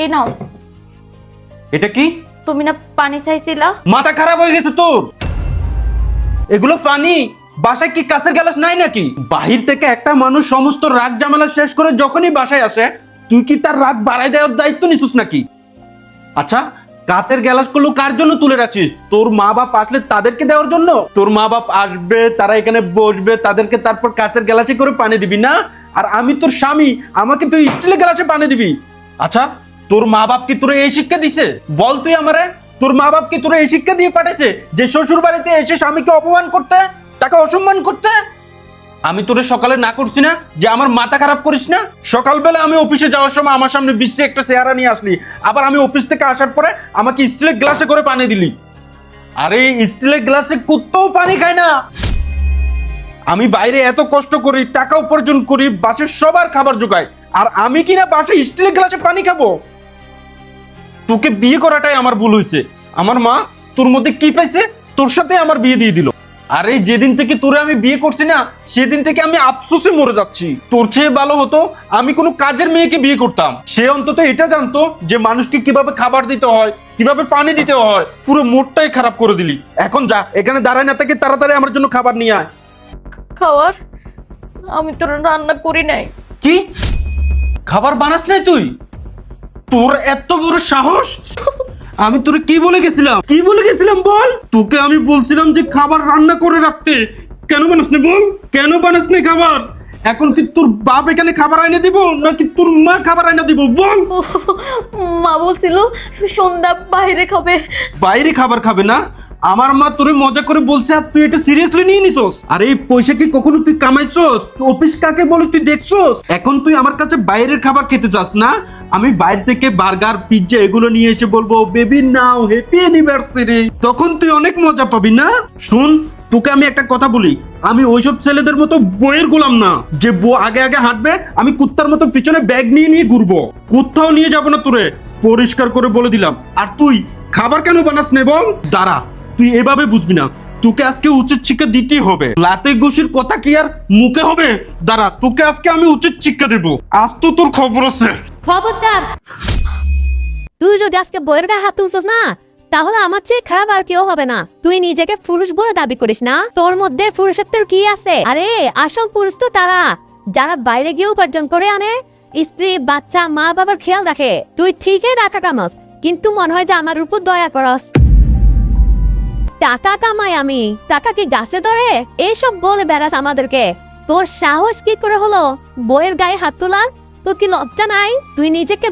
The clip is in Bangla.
এই নাও। এটা কি? তুমি না পানি চাইছিলা? মাথা খারাপ হয়ে গেছে তোর? এগুলো পানি? বাসায় কি কাছের গ্লাস নাই নাকি? বাহির থেকে একটা মানুষ সমস্ত রাগ ঝামেলা শেষ করে যখনই বাসায় আসে তুই কি তার রাগ বাড়াই দেওয়ার দায়িত্ব নিছিস নাকি? আচ্ছা, কাচের গ্লাসগুলো কার জন্য তুলে রাখছিস? তোর মা বাপ আসলে তাদেরকে দেওয়ার জন্য? তোর মা বাপ আসবে, তারা এখানে বসবে, তাদেরকে তারপর কাচের গ্লাসে করে পানি দিবি না? আর আমি তোর স্বামী, আমাকে তুই স্টিলের গ্লাসে পানি দিবি? আচ্ছা, তোর মা বাপ কি তোরে এই শিক্ষা দিছে? বল তুই আমারে, তোর মা বাপ কি তোরে এই শিক্ষা দিয়ে পাঠাইছে যে শ্বশুর বাড়িতে এসে স্বামীকে অপমান করতে, তাকে অসম্মান করতে? আমি তোরে সকালে না করছি না যে আমার মাথা খারাপ করিস না? সকালবেলা আমি অফিসে যাওয়ার সময় আমার সামনে বিশ্রী একটা চেহারা নিয়ে আসলি, আবার আমি অফিস থেকে আসার পরে আমাকে স্টিলের গ্লাসে করে পানি দিলি। আরে স্টিলের গ্লাসে কুত্তাও পানি খায় না। আমি বাইরে এত কষ্ট করি, টাকা উপার্জন করি, বাসার সবার খাবার জোগাই, আর আমি কিনা বাসায় স্টিলের গ্লাসে পানি খাবো? তোকে বিয়ে করাটাই আমার ভুল হয়েছে। আমার মা তোর মধ্যে কি পাইছে, তোর সাথে আমার বিয়ে দিয়ে দিল। আরে যেদিন থেকে তোরে আমি বিয়ে করছি না, সেদিন থেকে আমি আফসোসে মরে যাচ্ছি। তোর চেয়ে ভালো হতো আমি কোনো কাজের মেয়েকে বিয়ে করতাম। সে অন্তত এটা জানতো যে মানুষকে কিভাবে খাবার দিতে হয়, কিভাবে পানি দিতে হয়। পুরো মুডটাই খারাপ করে দিলি। এখন যা, এখানে দাঁড়ায় না থেকে তাড়াতাড়ি আমার জন্য খাবার নিয়ে আয়। খাবার? আমি তো রান্না করি নাই। কি? খাবার বানাস নাই তুই? তোর এত বড় সাহস! আমি তোরে কি বলে গেছিলাম, কি বলে গেছিলাম বল? তোকে আমি বলছিলাম যে খাবার রান্না করে রাখতে। কেন বানাস না বল? কেন বানাস না খাবার? এখন কি তোর বাপ এখানে খাবার আইনে দিব নাকি তোর মা খাবার আইনে দিব বল? মা বলছিল সন্ধ্যা বাইরে খাবে। বাইরে খাবার খাবে না? আমার মা তোরে মজা করে বলছে আর তুই এটা সিরিয়াসলি নিয়ে নিছস? আর এই পয়সা কি কখনো তুই কামাইছস? অফিস কাকে বলে তুই দেখছস? এখন তুই আমার কাছে বাইরের খাবার খেতে চাস না? আমি বাইরে থেকে বার্গার, পিৎজা এগুলো নিয়ে এসে বলবো বেবি নাও হ্যাপি অ্যানিভার্সারি, তখন তুই অনেক মজা পাবি না? শুন, তোকে আমি একটা কথা বলি, আমি ওইসব ছেলেদের মতো বইয়ের গোলাম না যে বউ আগে আগে হাঁটবে, আমি কুত্তার মতো পিছনে ব্যাগ নিয়ে নিয়ে ঘুরবো। কোথাও নিয়ে যাবো না তোরে, পরিষ্কার করে বলে দিলাম। আর তুই খাবার কেন বানাস নে বল? দাঁড়া, তুই এভাবে বুঝবি না, তোকে আজকে উচিত শিক্ষা দিতেই হবে। লাতে ঘুষির কথা কি আর মুখে হবে? দাঁড়া, তোকে আজকে আমি উচিত শিক্ষা দেব। আজ তো তোর খবর আছে। খবরদার, তুই যদি আজকে বইয়ের গায়ে হাত তুলছস না, তাহলে আমার চেয়ে খারাপ আর কেউ হবে না। তুই নিজেকে পুরুষ বলে দাবি করিস না? তোর মধ্যে পুরুষত্বের কি আছে? আরে আসল পুরুষ তো তারা যারা বাইরে গিয়ে উপার্জন করে আনে, স্ত্রী, বাচ্চা, মা বাবার খেয়াল রাখে। তুই ঠিকই টাকা কামাস, কিন্তু মনে হয় যে আমার উপর দয়া করস। টাকা কামাই আমি, টাকা কি গাছে ধরে? এইসব বলে বেড়াস আমাদেরকে। তোর সাহস কি করে হলো বইয়ের গায়ে হাত তোলার? তোর কি লজ্জা নাই? তুই নিজেকে